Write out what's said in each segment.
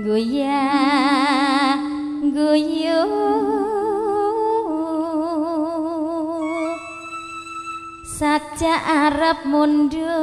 goyang guyuh saja arep mundut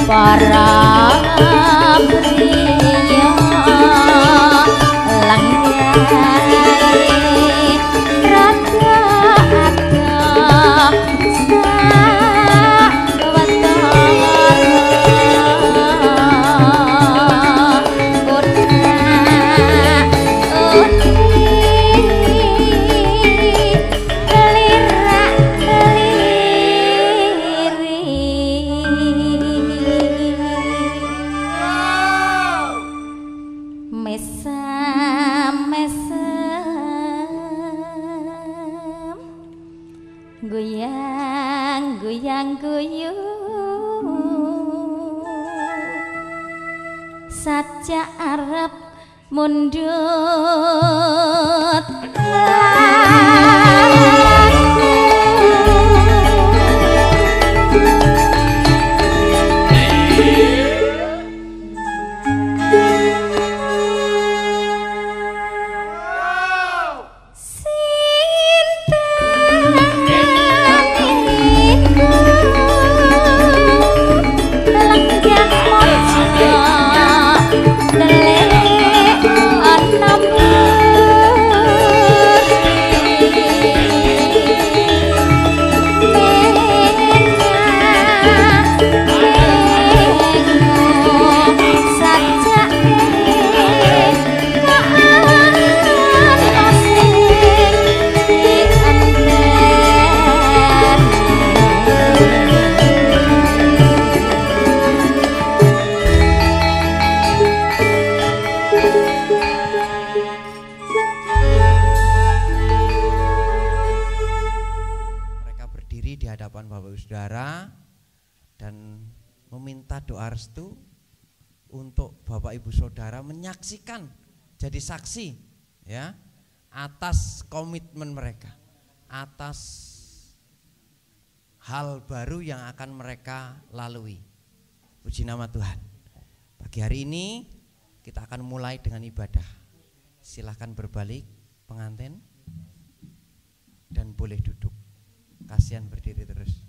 para priya langgari raga aga guyu sajak arep mundut restu untuk Bapak Ibu Saudara menyaksikan jadi saksi ya atas komitmen mereka, atas hal baru yang akan mereka lalui. Puji nama Tuhan. Pagi hari ini kita akan mulai dengan ibadah. Silahkan berbalik pengantin dan boleh duduk. Kasihan berdiri terus.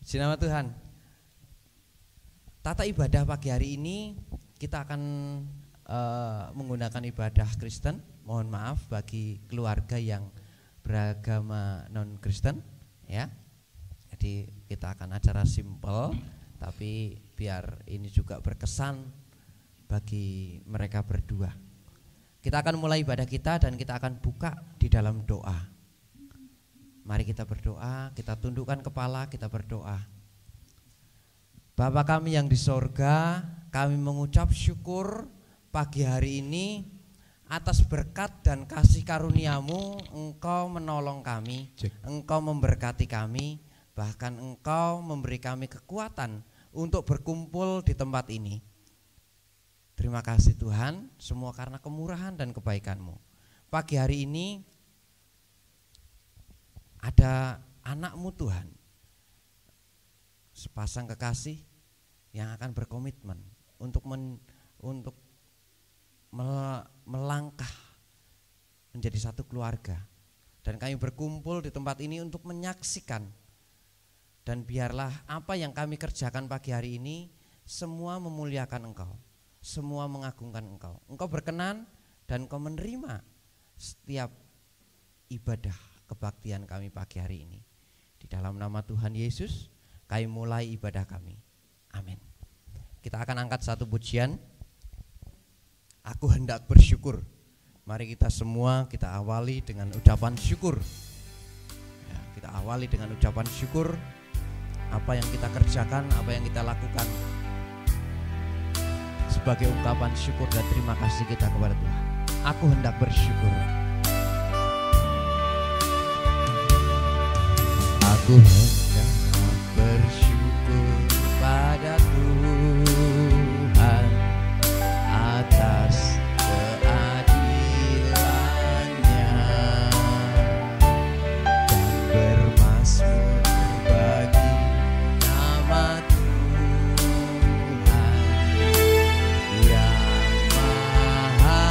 Puji nama Tuhan. Tata ibadah pagi hari ini kita akan menggunakan ibadah Kristen. Mohon maaf bagi keluarga yang beragama non Kristen ya. Jadi kita akan acara simple tapi biar ini juga berkesan bagi mereka berdua. Kita akan mulai ibadah kita dan kita akan buka di dalam doa. Mari kita berdoa, kita tundukkan kepala, kita berdoa. Bapa kami yang di sorga, kami mengucap syukur pagi hari ini atas berkat dan kasih karunia-Mu. Engkau menolong kami, Engkau memberkati kami, bahkan Engkau memberi kami kekuatan untuk berkumpul di tempat ini. Terima kasih Tuhan, semua karena kemurahan dan kebaikan-Mu. Pagi hari ini ada anak-Mu Tuhan, sepasang kekasih yang akan berkomitmen untuk melangkah menjadi satu keluarga. Dan kami berkumpul di tempat ini untuk menyaksikan. Dan biarlah apa yang kami kerjakan pagi hari ini semua memuliakan Engkau, semua mengagungkan Engkau. Engkau berkenan dan Engkau menerima setiap ibadah kebaktian kami pagi hari ini. Di dalam nama Tuhan Yesus kami mulai ibadah kami. Amin. Kita akan angkat satu pujian. Aku hendak bersyukur. Mari kita semua kita awali dengan ucapan syukur ya, kita awali dengan ucapan syukur. Apa yang kita kerjakan, apa yang kita lakukan sebagai ungkapan syukur dan terima kasih kita kepada Tuhan. Aku hendak bersyukur. Aku hendak bersyukur pada Tuhan atas keadilannya dan bermazmur bagi nama Tuhan yang maha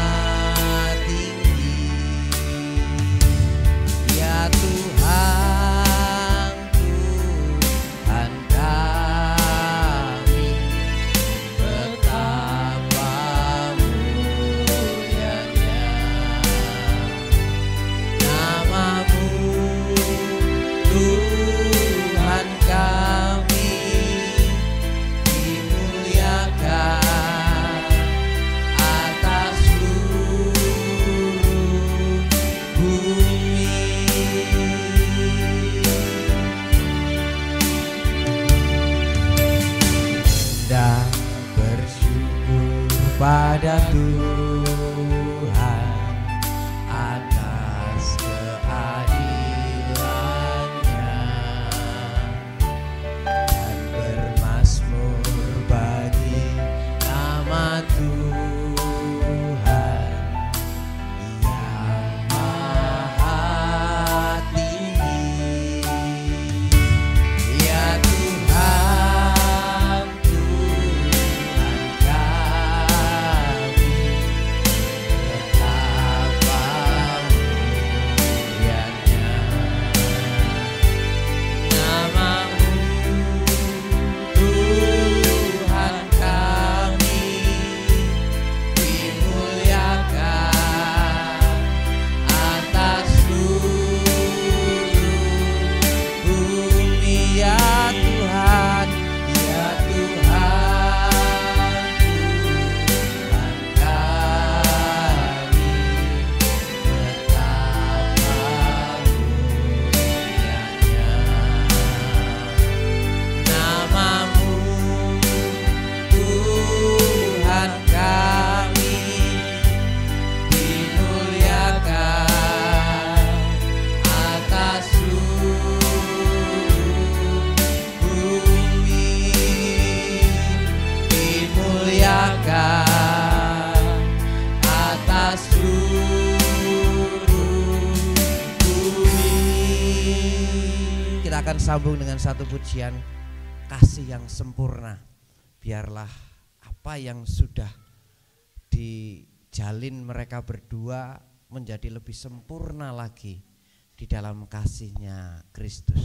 tinggi. Ya Tuhan, pada Tuhan atas keadilannya sambung dengan satu pujian, kasih yang sempurna. Biarlah apa yang sudah dijalin mereka berdua menjadi lebih sempurna lagi di dalam kasih-Nya Kristus.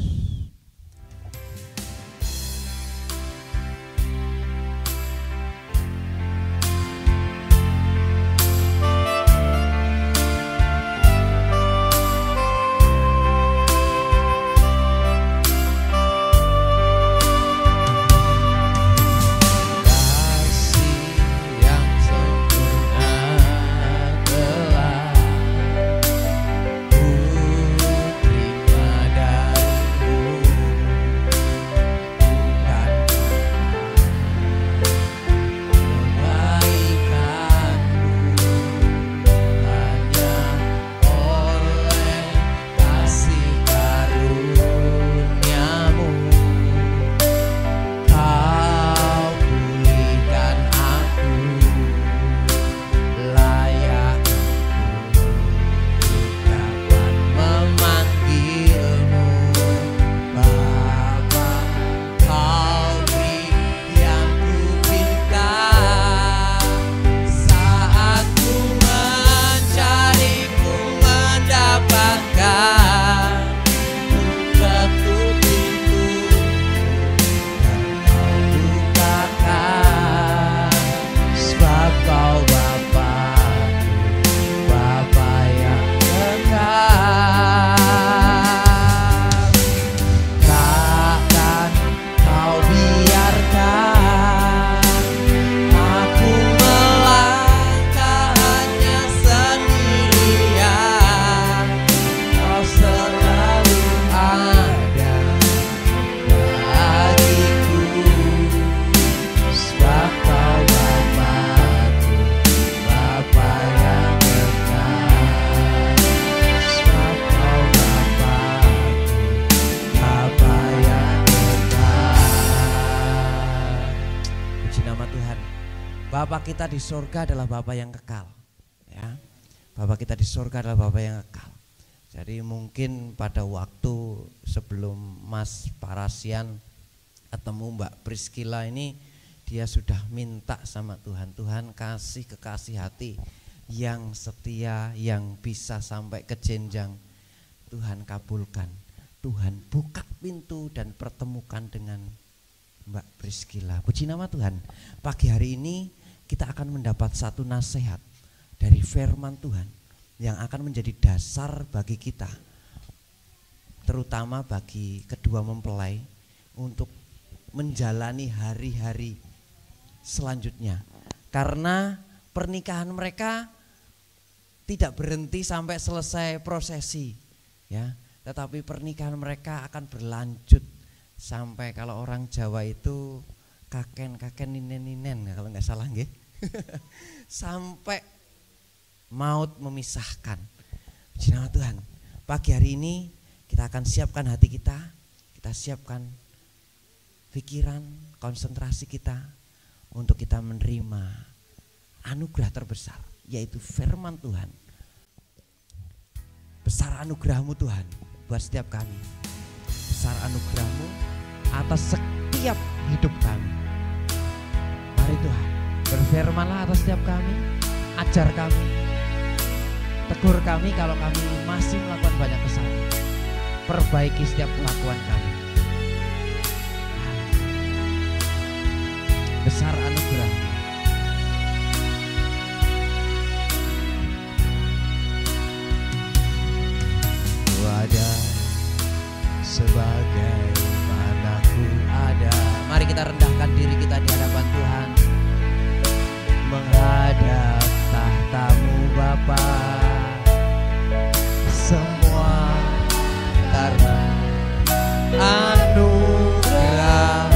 Bapa kita di surga adalah Bapa yang kekal, ya. Bapa kita di surga adalah Bapa yang kekal. Jadi mungkin pada waktu sebelum Mas Parasian ketemu Mbak Priscilla ini, dia sudah minta sama Tuhan, Tuhan kasih kekasih hati yang setia, yang bisa sampai ke jenjang. Tuhan kabulkan, Tuhan buka pintu dan pertemukan dengan Mbak Priscilla. Puji nama Tuhan. Pagi hari ini kita akan mendapat satu nasihat dari firman Tuhan yang akan menjadi dasar bagi kita, terutama bagi kedua mempelai untuk menjalani hari-hari selanjutnya. Karena pernikahan mereka tidak berhenti sampai selesai prosesi, ya, tetapi pernikahan mereka akan berlanjut sampai, kalau orang Jawa itu kaken ninen kalau nggak salah nggih. Sampai maut memisahkan. Puji nama Tuhan. Pagi hari ini kita akan siapkan hati kita siapkan pikiran, konsentrasi kita untuk kita menerima anugerah terbesar, yaitu firman Tuhan. Besar anugerah-Mu Tuhan buat setiap kami. Besar anugerah-Mu atas setiap hidup kami. Mari Tuhan, berfirmanlah atas setiap kami, ajar kami, tegur kami kalau kami masih melakukan banyak kesalahan. Perbaiki setiap kelakuan kami. Besar anugerah. Ku ada sebagaimana ku ada. Mari kita rendahkan diri kita di hadapan Tuhan, menghadap tahta-Mu Bapa. Semua karena anugerah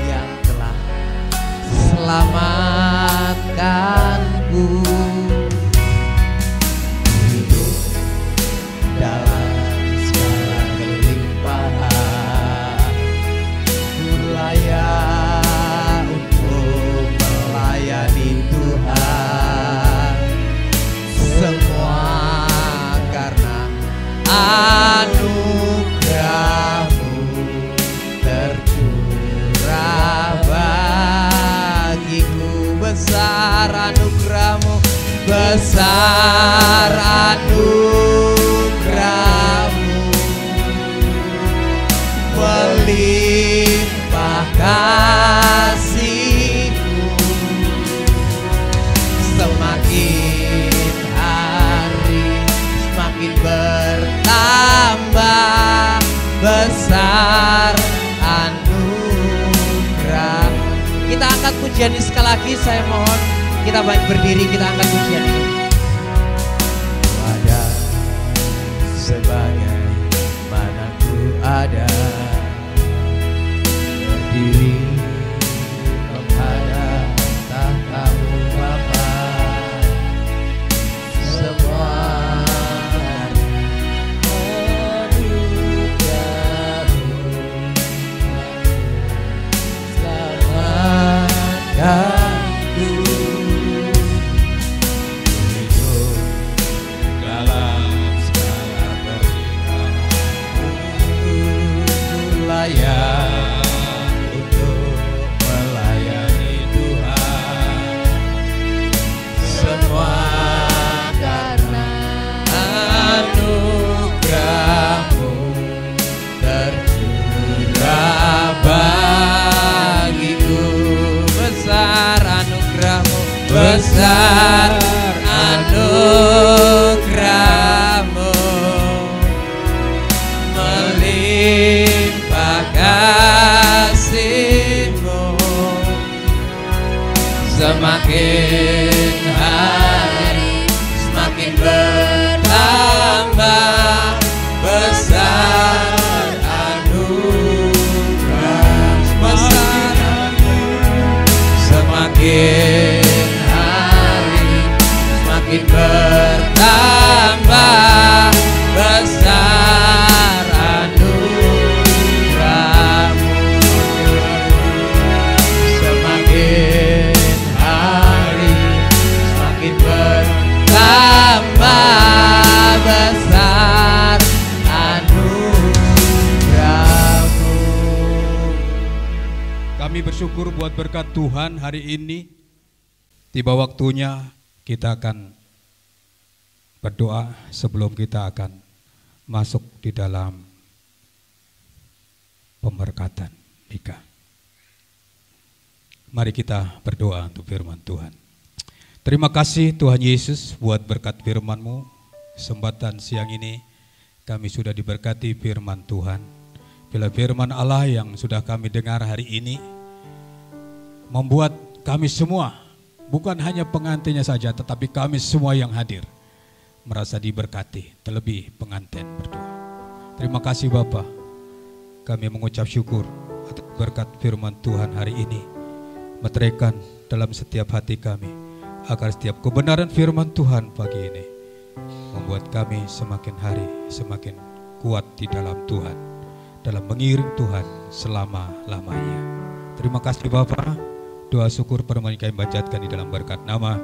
yang telah selamatkanku. Hidup dalam segala kelimpahan, ku layak melimpah kasih-Mu, semakin hari semakin bertambah besar anugerah. Kita angkat pujian ini sekali lagi, saya mohon kita baik berdiri, kita angkat pujian ini. Ada sebagai mana ku ada, berdiri menghadap tahta-Mu Bapa, semua aku hidup dalam segala pernikahan, layak untuk melayani Tuhan, semua karena anugerah-Mu tercurah bagiku. Besar anugerah-Mu, besar anugerah-Mu, melimpah kasih-Mu, semakin hari semakin bertambah besar anugerah, besar semakin hari semakin bertambah besar anugerah-Mu, semakin hari semakin bertambah besar anugerah-Mu. Kami bersyukur buat berkat Tuhan hari ini. Tiba waktunya kita akan berdoa sebelum kita akan masuk di dalam pemberkatan nikah. Mari kita berdoa untuk firman Tuhan. Terima kasih Tuhan Yesus buat berkat firman-Mu. Kesempatan siang ini kami sudah diberkati firman Tuhan. Bila firman Allah yang sudah kami dengar hari ini membuat kami semua, bukan hanya pengantinnya saja, tetapi kami semua yang hadir merasa diberkati, terlebih pengantin berdoa. Terima kasih Bapa. Kami mengucap syukur atas berkat firman Tuhan hari ini. Meteraikan dalam setiap hati kami, agar setiap kebenaran firman Tuhan pagi ini membuat kami semakin hari semakin kuat di dalam Tuhan, dalam mengiring Tuhan selama-lamanya. Terima kasih Bapa. Doa syukur permohonan kami panjatkan di dalam berkat nama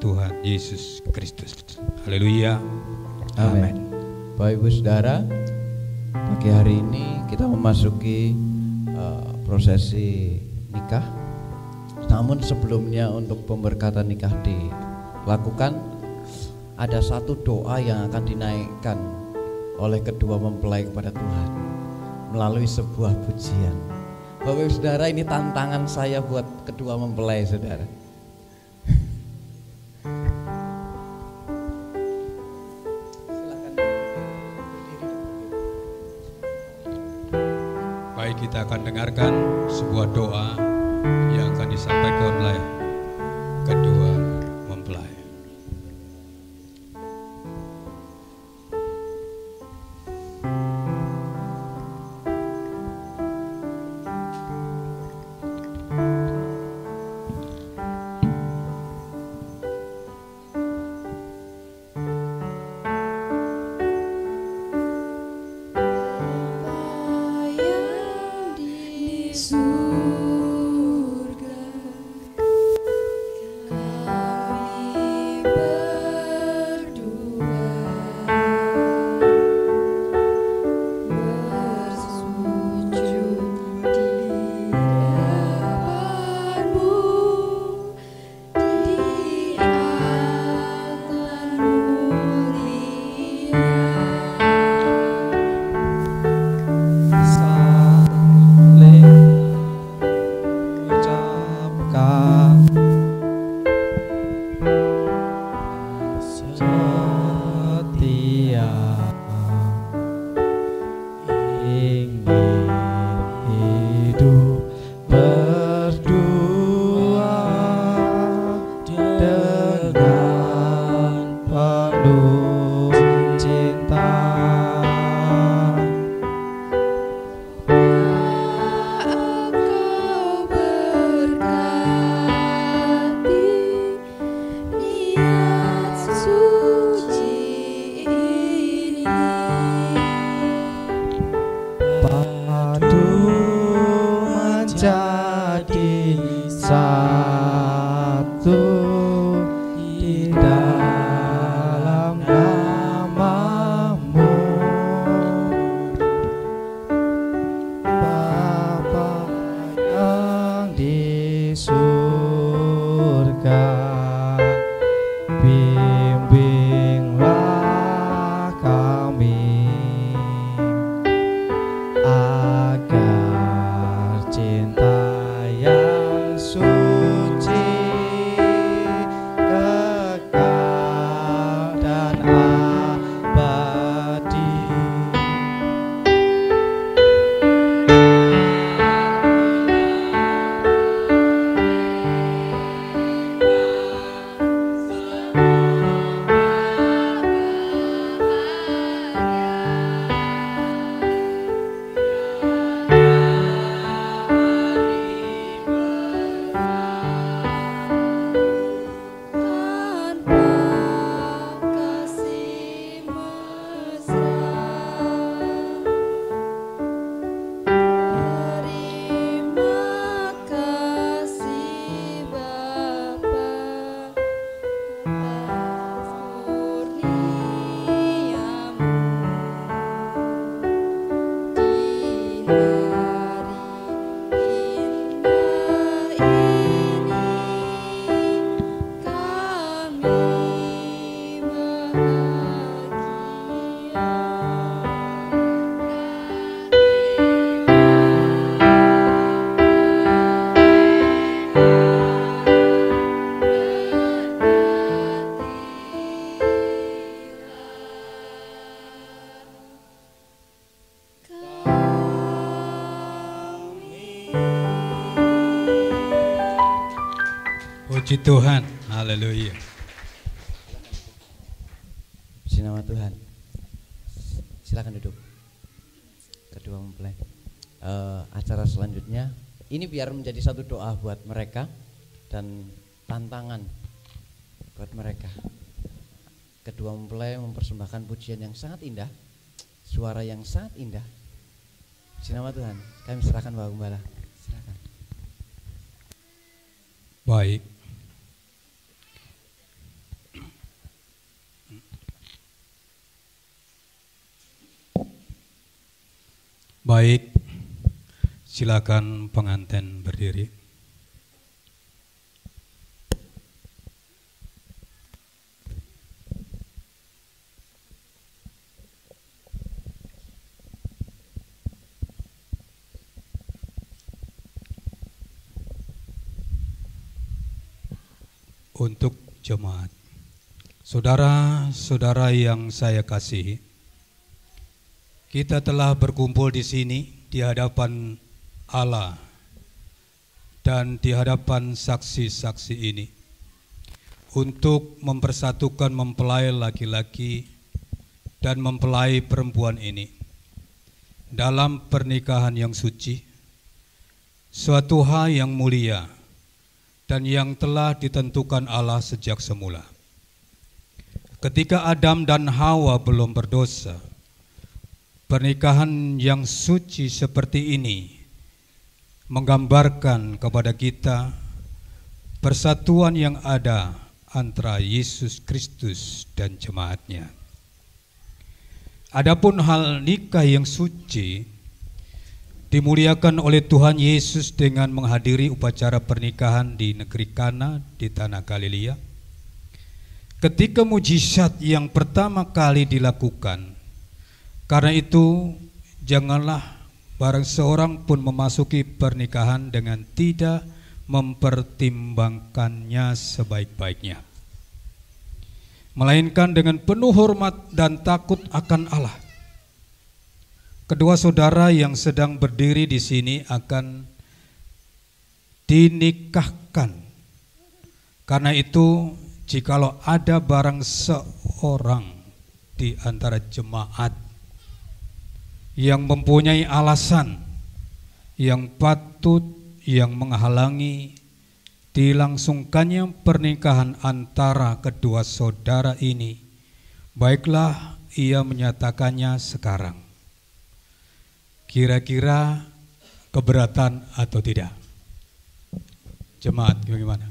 Tuhan Yesus Kristus. Haleluya. Amin. Bapak Ibu Saudara, pagi hari ini kita memasuki prosesi nikah. Namun sebelumnya untuk pemberkatan nikah dilakukan, ada satu doa yang akan dinaikkan oleh kedua mempelai kepada Tuhan melalui sebuah pujian. Bapak Ibu Saudara, ini tantangan saya buat kedua mempelai Saudara. Baik, kita akan dengarkan sebuah doa yang akan disampaikan oleh kedua mempelai. Puji Tuhan, haleluya. Puji nama Tuhan. Silakan duduk. Kedua mempelai. Acara selanjutnya ini biar menjadi satu doa buat mereka dan tantangan buat mereka. Kedua mempelai mempersembahkan pujian yang sangat indah, suara yang sangat indah. Puji nama Tuhan. Kami serahkan Bapak Gembala. Silakan. Baik. Baik, silakan pengantin berdiri. Untuk jemaat, saudara-saudara yang saya kasihi, kita telah berkumpul di sini di hadapan Allah dan di hadapan saksi-saksi ini untuk mempersatukan mempelai laki-laki dan mempelai perempuan ini dalam pernikahan yang suci, suatu hal yang mulia dan yang telah ditentukan Allah sejak semula. Ketika Adam dan Hawa belum berdosa, pernikahan yang suci seperti ini menggambarkan kepada kita persatuan yang ada antara Yesus Kristus dan jemaatnya. Adapun hal nikah yang suci dimuliakan oleh Tuhan Yesus dengan menghadiri upacara pernikahan di negeri Kana di tanah Galilea. Ketika mujizat yang pertama kali dilakukan, karena itu janganlah barang seorang pun memasuki pernikahan dengan tidak mempertimbangkannya sebaik-baiknya, melainkan dengan penuh hormat dan takut akan Allah. Kedua saudara yang sedang berdiri di sini akan dinikahkan. Karena itu, jikalau ada barang seorang di antara jemaat yang mempunyai alasan yang patut yang menghalangi dilangsungkannya pernikahan antara kedua saudara ini, baiklah ia menyatakannya sekarang. Kira-kira keberatan atau tidak? Jemaat bagaimana?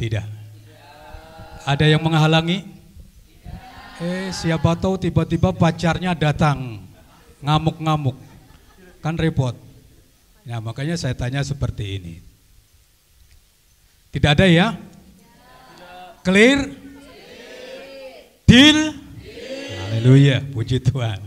Tidak. Ada yang menghalangi? Siapa tahu tiba-tiba pacarnya datang ngamuk-ngamuk, kan repot. Nah, makanya saya tanya seperti ini. Tidak ada ya? Clear? Deal? Haleluya, puji Tuhan.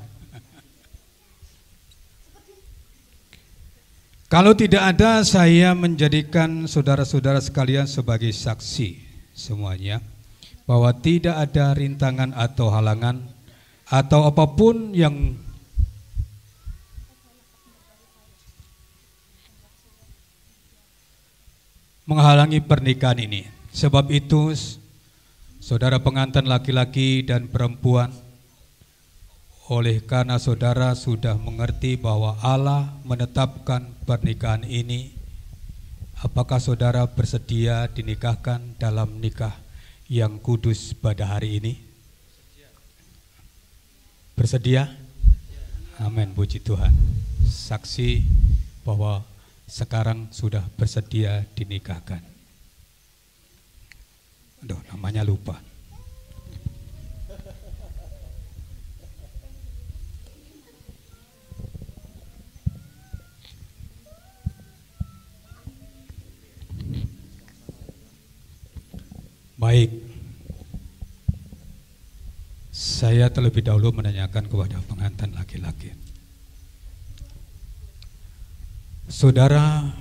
Kalau tidak ada, saya menjadikan saudara-saudara sekalian sebagai saksi semuanya bahwa tidak ada rintangan atau halangan atau apapun yang menghalangi pernikahan ini. Sebab itu, saudara pengantin laki-laki dan perempuan, oleh karena saudara sudah mengerti bahwa Allah menetapkan pernikahan ini, apakah saudara bersedia dinikahkan dalam nikah yang kudus pada hari ini? Bersedia? Amin, puji Tuhan. Saksi bahwa sekarang sudah bersedia dinikahkan. Aduh, namanya lupa. Baik, saya terlebih dahulu menanyakan kepada pengantin laki-laki. Saudara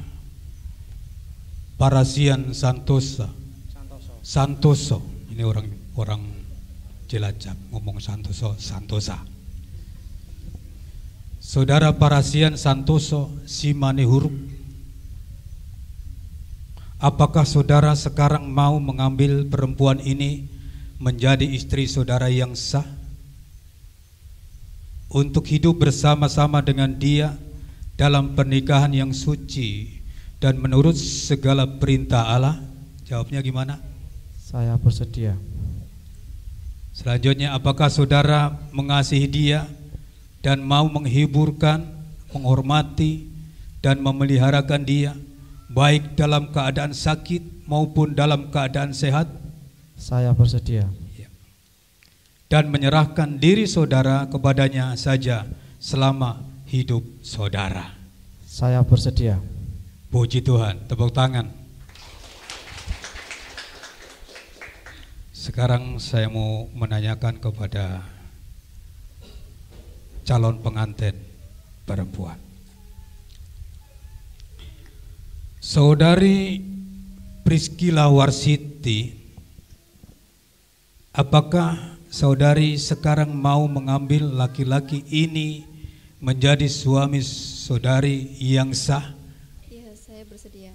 Parasian Santoso, ini orang Cilacap ngomong Santosa. Saudara Parasian Santoso Simanihuruk, apakah saudara sekarang mau mengambil perempuan ini menjadi istri saudara yang sah untuk hidup bersama-sama dengan dia dalam pernikahan yang suci dan menurut segala perintah Allah? Jawabnya gimana? Saya bersedia. Selanjutnya, apakah saudara mengasihi dia dan mau menghiburkan, menghormati dan memeliharakan dia baik dalam keadaan sakit maupun dalam keadaan sehat? Saya bersedia. Dan menyerahkan diri saudara kepadanya saja selama hidup saudara? Saya bersedia. Puji Tuhan, tepuk tangan. Sekarang saya mau menanyakan kepada calon pengantin perempuan. Saudari Priscilla Warsiti, apakah saudari sekarang mau mengambil laki-laki ini menjadi suami saudari yang sah? Iya, saya bersedia.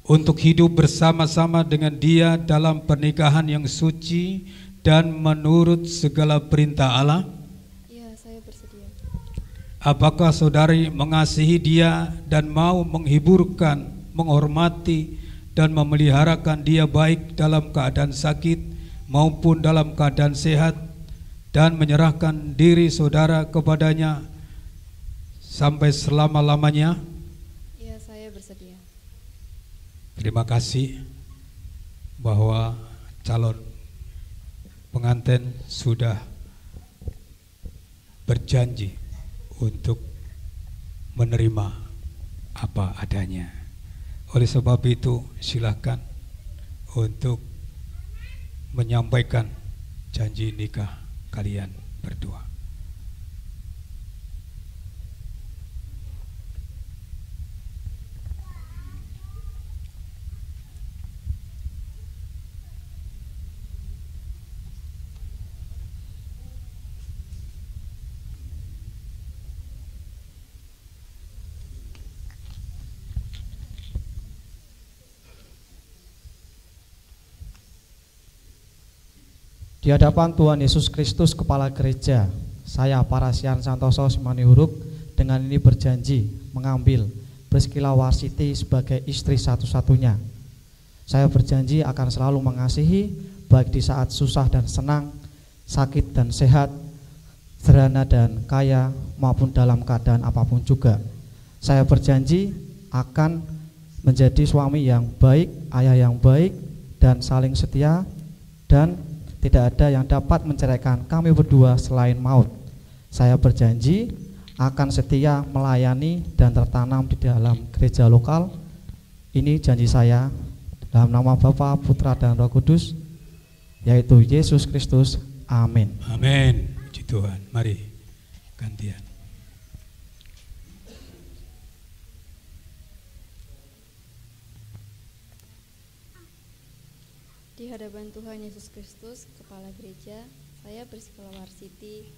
Untuk hidup bersama-sama dengan dia dalam pernikahan yang suci dan menurut segala perintah Allah? Iya, saya bersedia. Apakah saudari mengasihi dia dan mau menghiburkan, menghormati dan memeliharakan dia baik dalam keadaan sakit maupun dalam keadaan sehat, dan menyerahkan diri saudara kepadanya sampai selama-lamanya? Iya, saya bersedia. Terima kasih bahwa calon pengantin sudah berjanji untuk menerima apa adanya. Oleh sebab itu, silakan untuk menyampaikan janji nikah kalian berdua. Di hadapan Tuhan Yesus Kristus, Kepala Gereja, saya Parasian Santoso Simanihuruk dengan ini berjanji mengambil Priscilla Warsiti sebagai istri satu-satunya. Saya berjanji akan selalu mengasihi baik di saat susah dan senang, sakit dan sehat, sederhana dan kaya, maupun dalam keadaan apapun juga. Saya berjanji akan menjadi suami yang baik, ayah yang baik, dan saling setia, dan tidak ada yang dapat menceraikan kami berdua selain maut. Saya berjanji akan setia melayani dan tertanam di dalam gereja lokal. Ini janji saya dalam nama Bapa, Putra, dan Roh Kudus, yaitu Yesus Kristus. Amin. Amin. Puji Tuhan. Mari gantian. Di hadapan Tuhan Yesus Kristus, Kepala Gereja, saya Priscilla Warsiti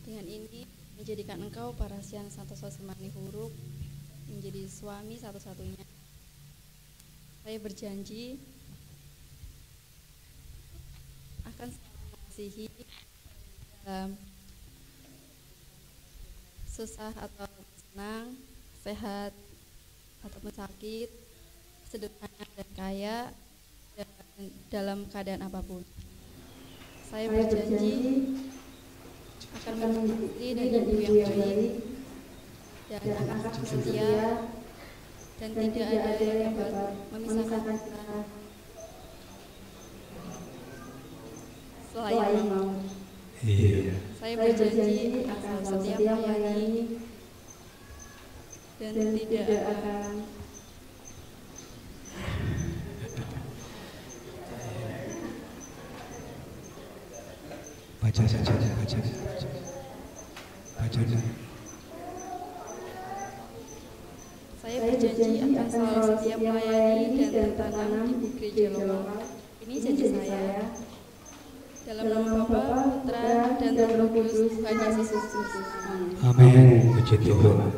dengan ini menjadikan engkau Parasian Santoso Simanihuruk menjadi suami satu-satunya. Saya berjanji akan selalu mengasihi dalam susah atau senang, sehat ataupun sakit, sederhana dan kaya, dan dalam keadaan apapun. Saya berjanji akan menjadi istri dan ibu yang baik, dan akan setia, dan tidak ada yang dapat memisahkan kita selain maut. Saya berjanji akan setia melayani dan tidak akan Baca saja. Saya berjanji akan selalu setia melayani dan tertanam di Gereja Lokal. Ini janji saya. Dalam nama Bapa, Putra, dan Roh Kudus, Tuhan Yesus Kristus. Amin. Puji Tuhan.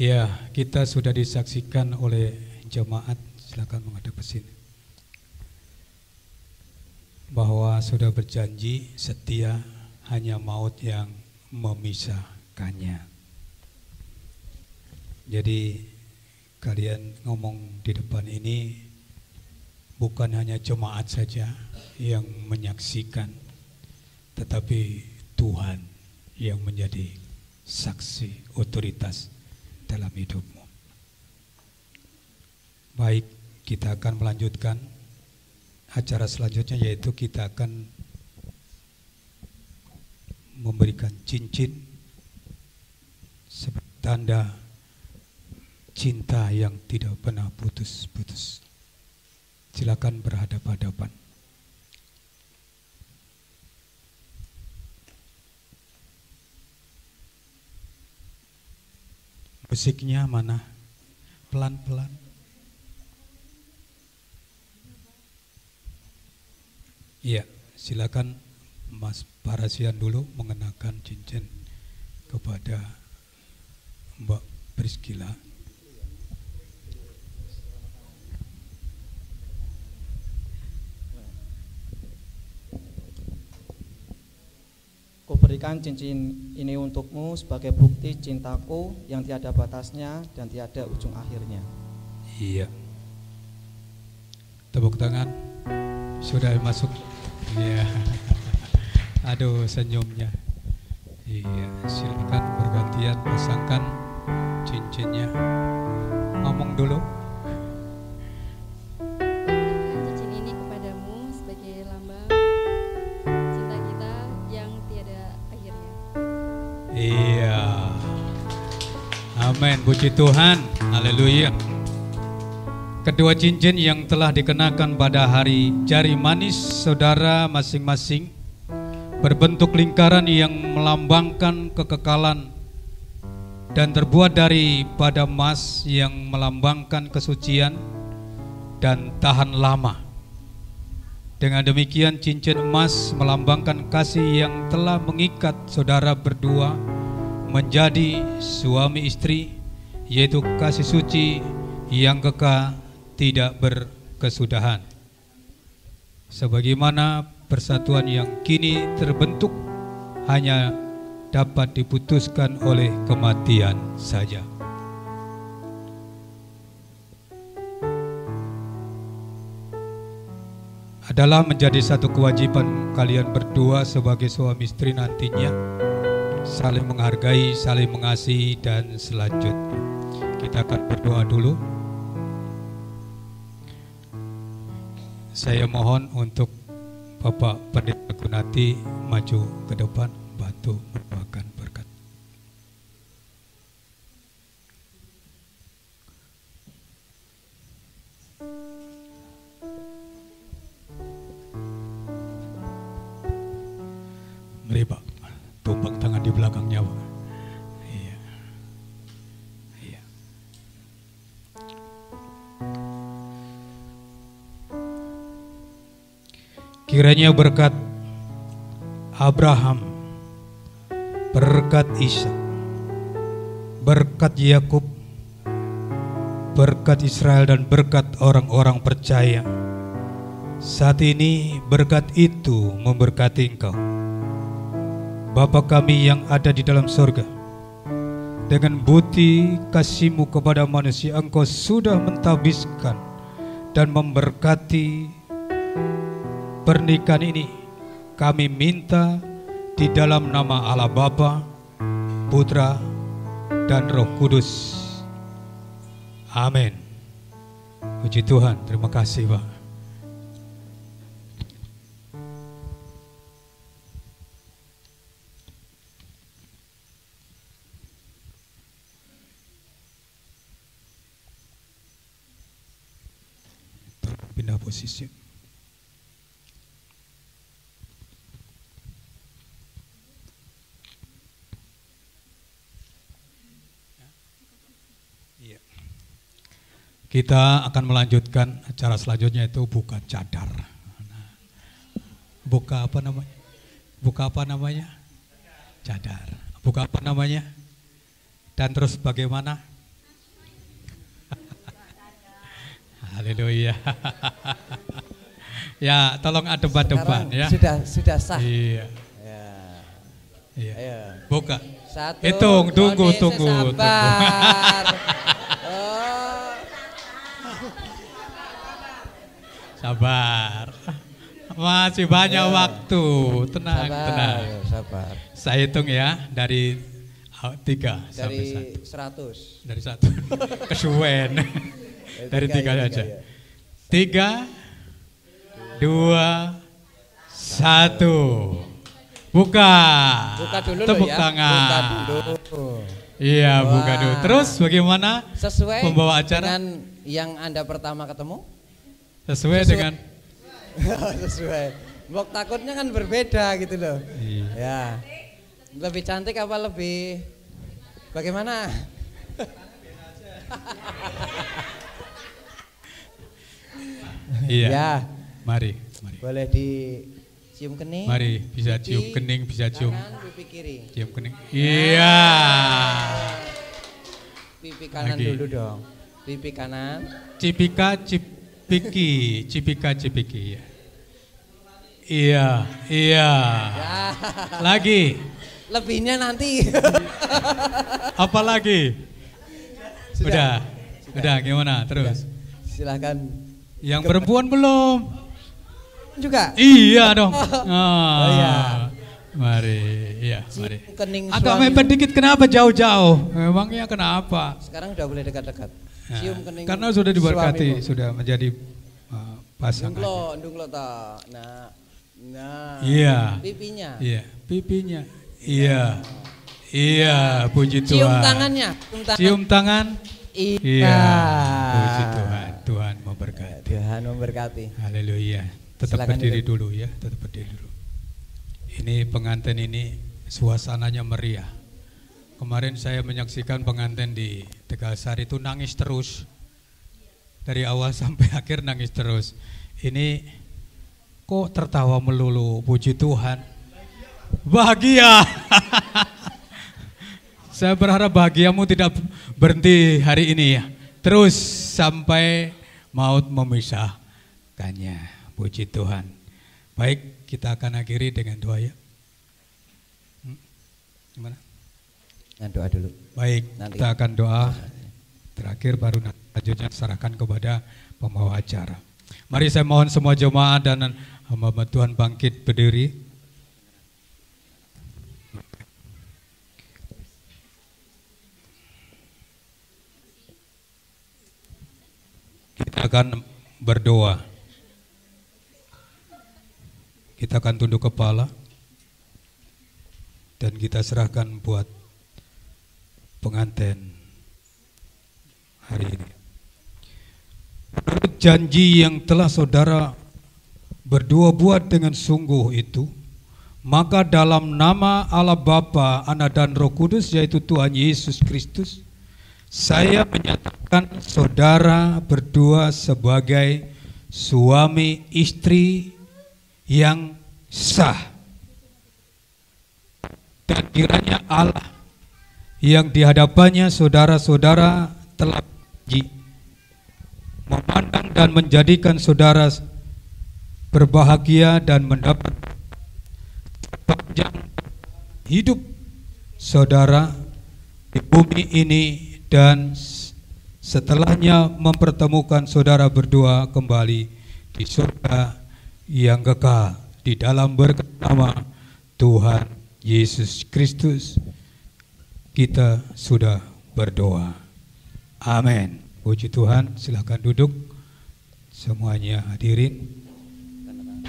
Ya, kita sudah disaksikan oleh jemaat. Silakan menghadap ke sini. Bahwa sudah berjanji setia, hanya maut yang memisahkannya. Jadi kalian ngomong di depan ini bukan hanya jemaat saja yang menyaksikan, tetapi Tuhan yang menjadi saksi otoritas dalam hidupmu. Baik, kita akan melanjutkan acara selanjutnya, yaitu kita akan memberikan cincin sebagai tanda cinta yang tidak pernah putus-putus. Silakan berhadap-hadapan. Musiknya mana? Pelan-pelan. Iya, silakan Mas Parasian dulu mengenakan cincin kepada Mbak Priscilla. Kuberikan cincin ini untukmu sebagai bukti cintaku yang tiada batasnya dan tiada ujung akhirnya. Iya. Tepuk tangan. Sudah masuk. Iya. Aduh, senyumnya. Iya, silakan bergantian pasangkan cincinnya. Ngomong dulu. Cincin ini kepadamu sebagai lambang cinta kita yang tiada akhirnya. Iya. Amin, puji Tuhan. Haleluya. Kedua cincin yang telah dikenakan pada hari jari manis saudara masing-masing berbentuk lingkaran yang melambangkan kekekalan dan terbuat daripada emas yang melambangkan kesucian dan tahan lama. Dengan demikian cincin emas melambangkan kasih yang telah mengikat saudara berdua menjadi suami istri, yaitu kasih suci yang kekal tidak berkesudahan. Sebagaimana persatuan yang kini terbentuk hanya dapat diputuskan oleh kematian saja. Adalah menjadi satu kewajiban kalian berdua sebagai suami istri nantinya, saling menghargai, saling mengasihi, dan selanjutnya. Kita akan berdoa dulu. Saya mohon untuk Bapak Pendeta Gunati maju ke depan, bantu membawakan berkat. Mari Pak, tumpang tangan di belakangnya Pak. Iya. Iya. Kiranya berkat Abraham, berkat Ishak, berkat Yakub, berkat Israel, dan berkat orang-orang percaya, saat ini berkat itu memberkati engkau. Bapa kami yang ada di dalam surga, dengan bukti kasih-Mu kepada manusia, Engkau sudah mentabiskan dan memberkati pernikahan ini. Kami minta di dalam nama Allah Bapa, Putra, dan Roh Kudus. Amin. Puji Tuhan, terima kasih Pak. Pindah posisi. Kita akan melanjutkan acara selanjutnya itu buka cadar. Buka apa namanya? Buka apa namanya? Cadar. Buka apa namanya? Dan terus bagaimana? Haleluya. Ya, tolong adem-ademan ya. Sudah sah. Iya. Ya. Iya. Ayo. Buka. Satu. Hitung, tunggu. Sabar. Sabar. Masih banyak waktu. Tenang. Sabar. Saya hitung ya dari 3 sampai 1. Dari 100. Dari 1. Kesuwen. Dari 3 saja. 3, 2, 1. Buka. Buka dulu Tepuk ya. tangan. Buka dulu. Iya, buka dulu. Terus bagaimana? Sesuai pembawa acara dengan yang Anda pertama ketemu? Sesuai dengan sesuai. Mbok takutnya kan berbeda gitu loh. Iya. Ya. Lebih cantik apa lebih bagaimana? Iya. Ya. Mari. Boleh dicium kening. Mari, bisa cium kening, bisa cium kanan, pipi kiri. cium kening. Iya. Pipi kanan Lagi. dulu dong. Pipi kanan. Cipika, cipiki ya. Iya. Ya. Lagi. Lebihnya nanti. Apa lagi? Sudah. Udah gimana terus? Silahkan. Yang perempuan belum? Juga. Iya dong. Oh iya. Mari, iya, Cium mari. kening Agak suami. mepet dikit, kenapa jauh-jauh? Memangnya kenapa? Sekarang udah boleh dekat-dekat. Cium kening. Karena sudah diberkati, suamimu. sudah menjadi pasangan. Ndunglo ta. Nah. Iya. Pipinya. Iya, pipinya. Iya, puji Tuhan. Cium tangannya. Cium tangan. Iya. Puji Tuhan. Tuhan memberkati. Tuhan memberkati. Haleluya. Tetap Silakan berdiri duduk. dulu ya, tetap berdiri dulu. Ini pengantin ini suasananya meriah. Kemarin saya menyaksikan pengantin di Tegalsari itu nangis terus. Dari awal sampai akhir nangis terus. Ini kok tertawa melulu, puji Tuhan. Bahagia. Saya berharap bahagiamu tidak berhenti hari ini ya. Terus sampai maut memisahkannya. Puji Tuhan. Baik, kita akan akhiri dengan doa ya. Gimana? Nah, doa dulu. Baik, Nanti. kita akan doa. Terakhir baru selanjutnya serahkan kepada pembawa acara. Mari saya mohon semua jemaat dan hamba Tuhan bangkit berdiri. Kita akan berdoa. Kita akan tunduk kepala dan kita serahkan buat pengantin hari ini. Menurut janji yang telah saudara berdua buat dengan sungguh itu, maka dalam nama Allah Bapa, Anak dan Roh Kudus, yaitu Tuhan Yesus Kristus, saya menyatakan saudara berdua sebagai suami istri yang sah, dan kiranya Allah yang di hadapannya saudara-saudara telah memandang dan menjadikan saudara berbahagia dan mendapat panjang hidup saudara di bumi ini, dan setelahnya mempertemukan saudara berdua kembali di surga yang kekal di dalam berkat nama Tuhan Yesus Kristus. Kita sudah berdoa. Amin. Puji Tuhan, silakan duduk semuanya hadirin.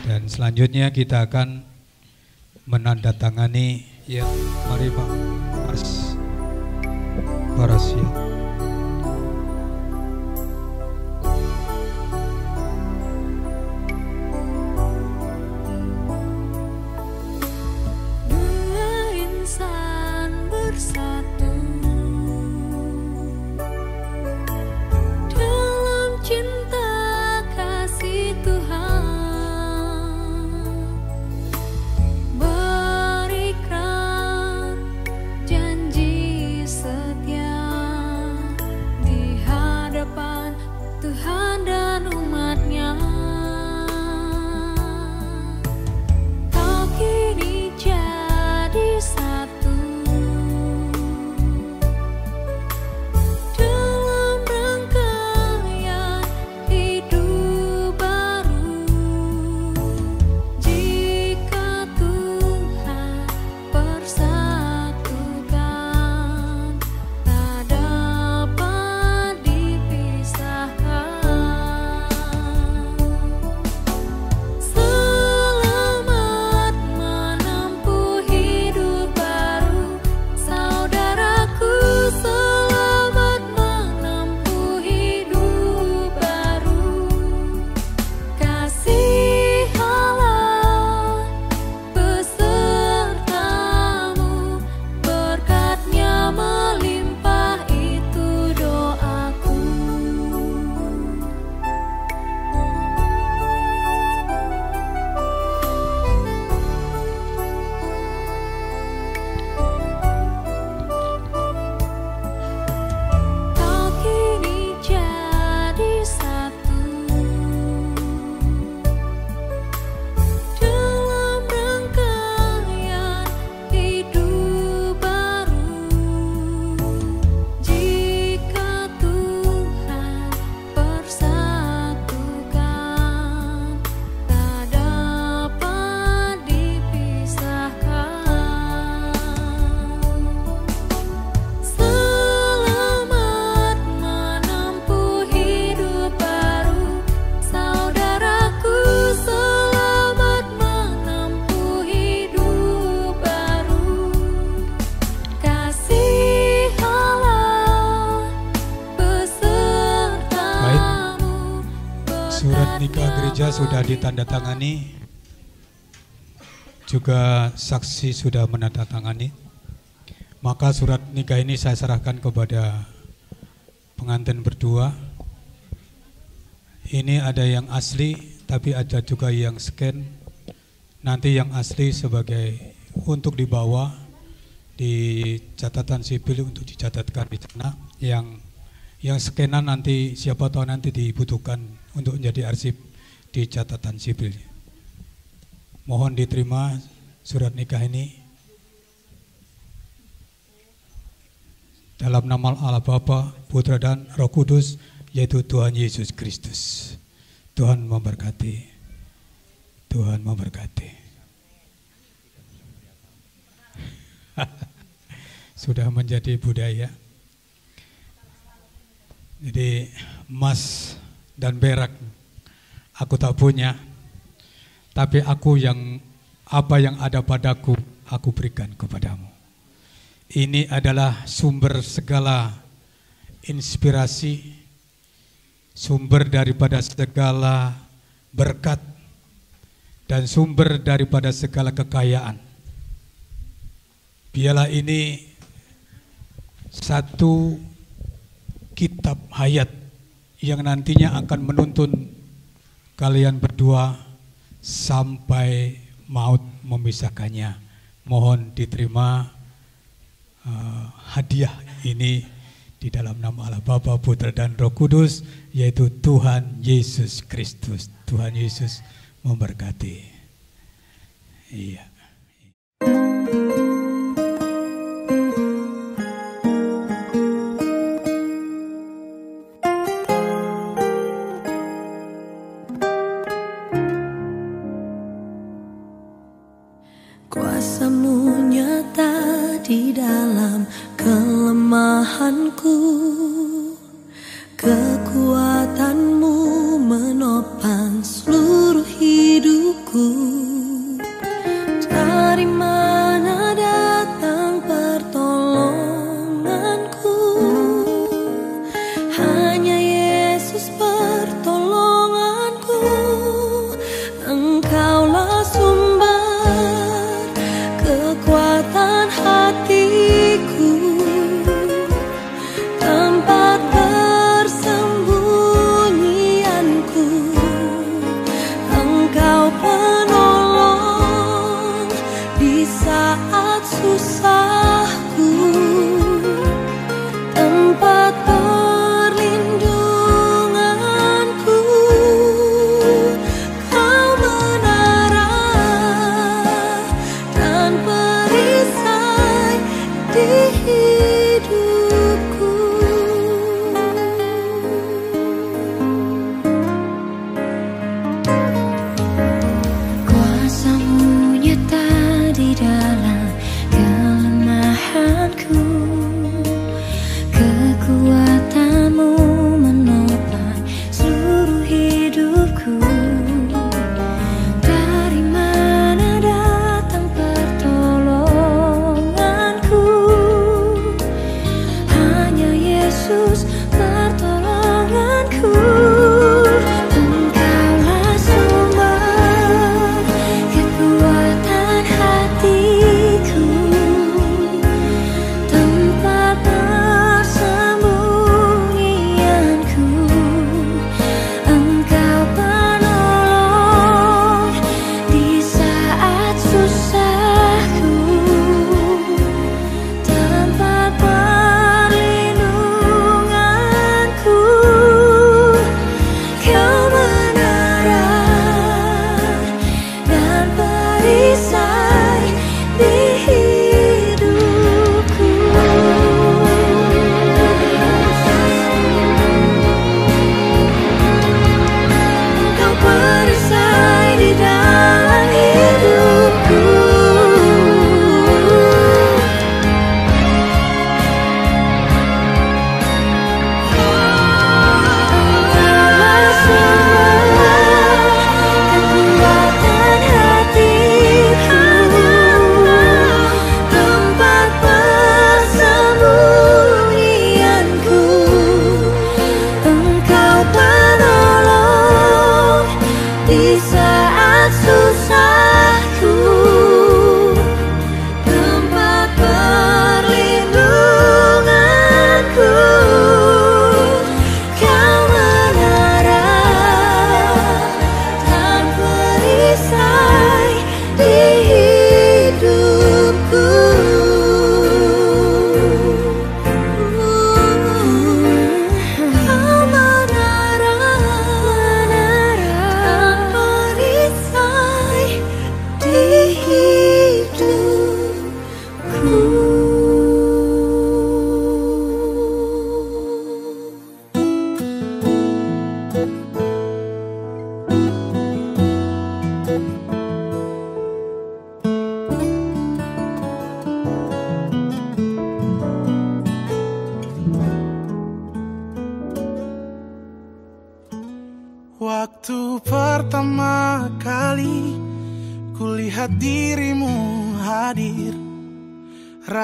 Dan selanjutnya kita akan menandatangani ya, mari Pak Mas Parasia. Dalam nikah gereja sudah ditandatangani, juga saksi sudah menandatangani. Maka surat nikah ini saya serahkan kepada pengantin berdua. Ini ada yang asli, tapi ada juga yang scan. Nanti yang asli sebagai untuk dibawa di catatan sipil untuk dicatatkan di sana. Yang scanan nanti siapa tahu nanti dibutuhkan untuk menjadi arsip di catatan sipil. Mohon diterima surat nikah ini dalam nama Allah Bapa, Putra dan Roh Kudus, yaitu Tuhan Yesus Kristus. Tuhan memberkati. Tuhan memberkati. Sudah menjadi budaya. Jadi emas dan perak aku tak punya, tapi aku yang apa yang ada padaku aku berikan kepadamu. Ini adalah sumber segala inspirasi, sumber daripada segala berkat, dan sumber daripada segala kekayaan. Biarlah ini satu kitab hayat yang nantinya akan menuntun kalian berdua sampai maut memisahkannya. Mohon diterima hadiah ini di dalam nama Allah Bapa, Putra dan Roh Kudus, yaitu Tuhan Yesus Kristus. Tuhan Yesus memberkati. Iya. Kuasa-Mu nyata di dalam kelemahanku, kekuatan-Mu menopang seluruh hidupku. Dari mana datang pertolonganku? Hanya Yesus pertolonganku. Engkaulah sumber kekuatan hatiku, tempat persembunyianku. Engkau penolong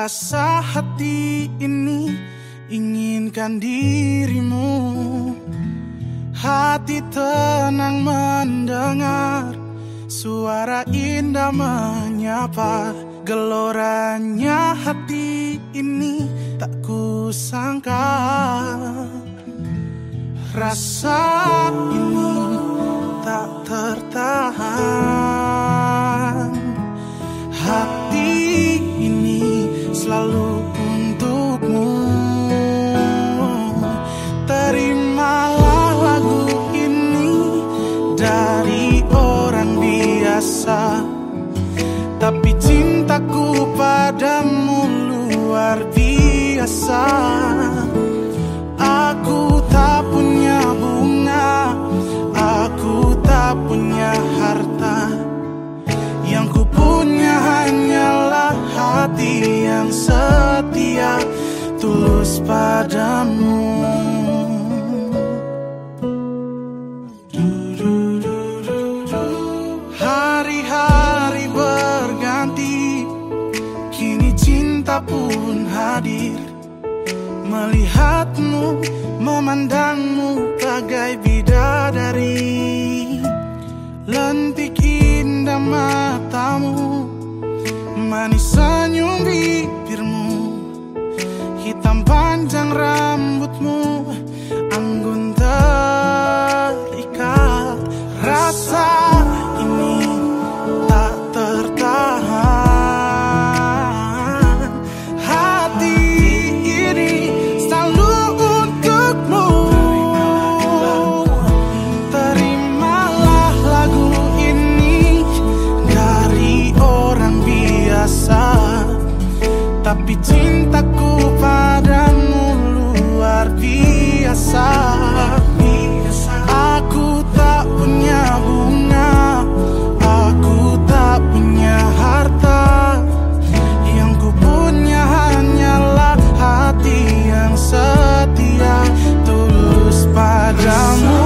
Rasa hati ini inginkan dirimu. Hati tenang mendengar suara indah menyapa. Geloranya hati ini tak kusangka. Rasa ini tak tertahan. Hati ini selalu untukmu. Terimalah lagu ini dari orang biasa, tapi cintaku padamu luar biasa. Aku tak punya bunga, aku tak punya harta. Yang ku punya hanyalah hati yang setia, tulus padamu. Hari-hari berganti, kini cinta pun hadir. Melihatmu, memandangmu bagai bidadari. Lentik indah matamu, manis senyum bibirmu, hitam panjang rambutmu, anggun terikat. Rasa ini tak tertahan. Hati ini selalu untukmu. Terimalah lagu ini dari orang biasa, tapi cintaku padamu luar biasa. Aku tak punya bunga, aku tak punya harta. Yang ku punya hanyalah hati yang setia, tulus padamu.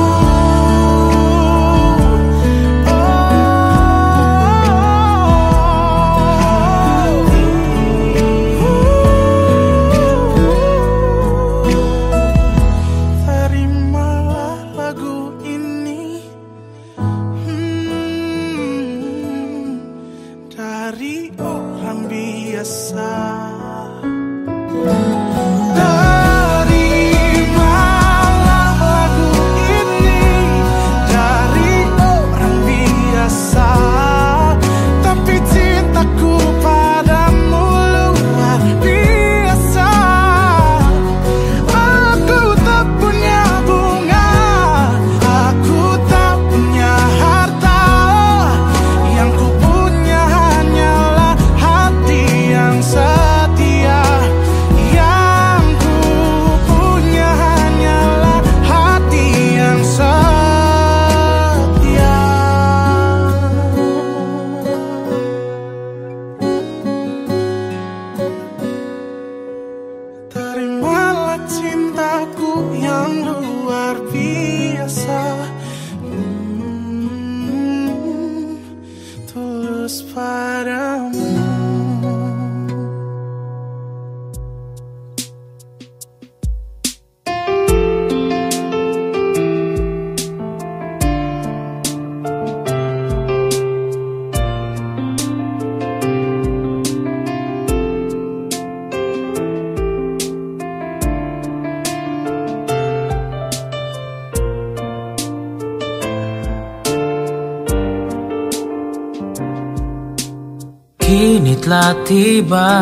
Kini telah tiba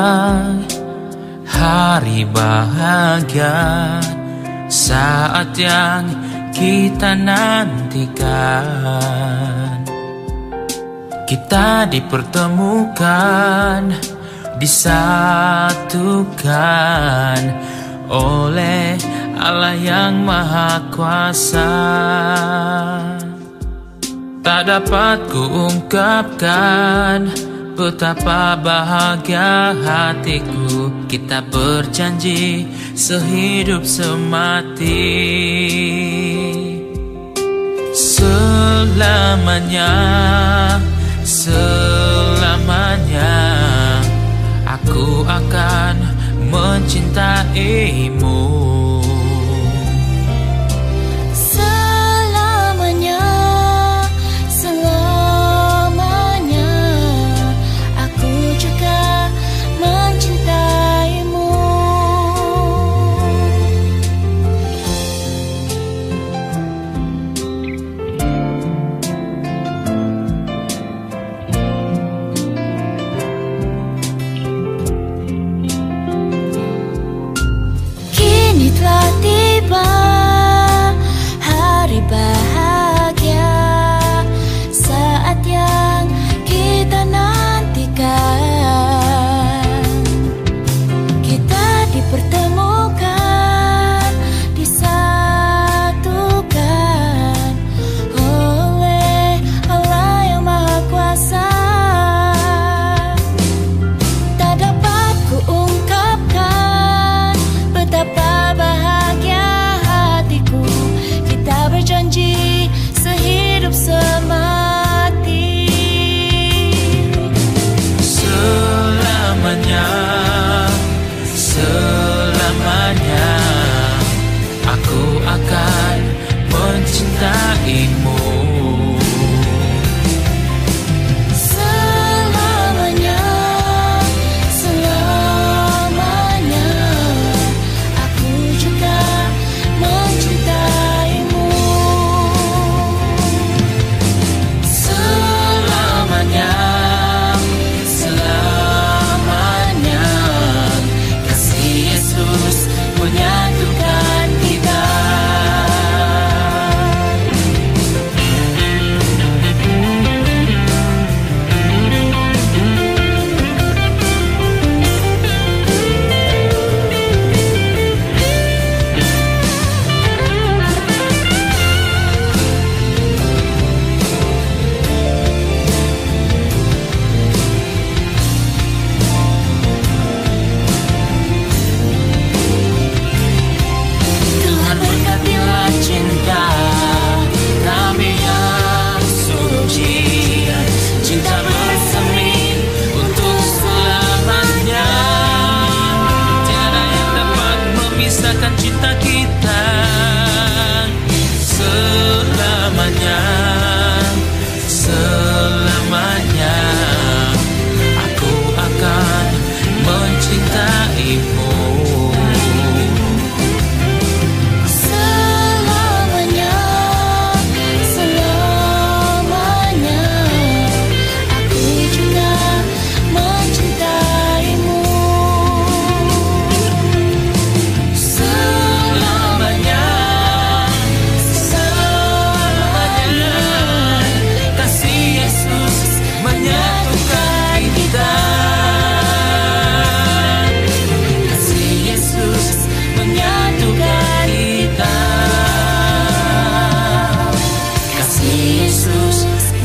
hari bahagia, saat yang kita nantikan. Kita dipertemukan, disatukan oleh Allah yang Maha Kuasa. Tak dapat kuungkapkan betapa bahagia hatiku. Kita berjanji sehidup semati, selamanya, selamanya aku akan selamanya aku akan mencintaimu. Selamanya, selamanya aku juga mencintaimu. Selamanya, selamanya kasih Yesus menyatukan kita. Tuhan berkatilah cinta kami yang suci, cinta bersemi untuk selamanya. Tiada yang dapat memisahkan cinta kita. Selamanya, selamanya aku akan mencintaimu. Selamanya, selamanya aku juga mencintaimu. Selamanya, selamanya kasih Yesus menyatukan kita. Kasih Yesus menyatukan kita. Kasih Yesus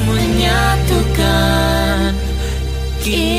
menyatukan kita.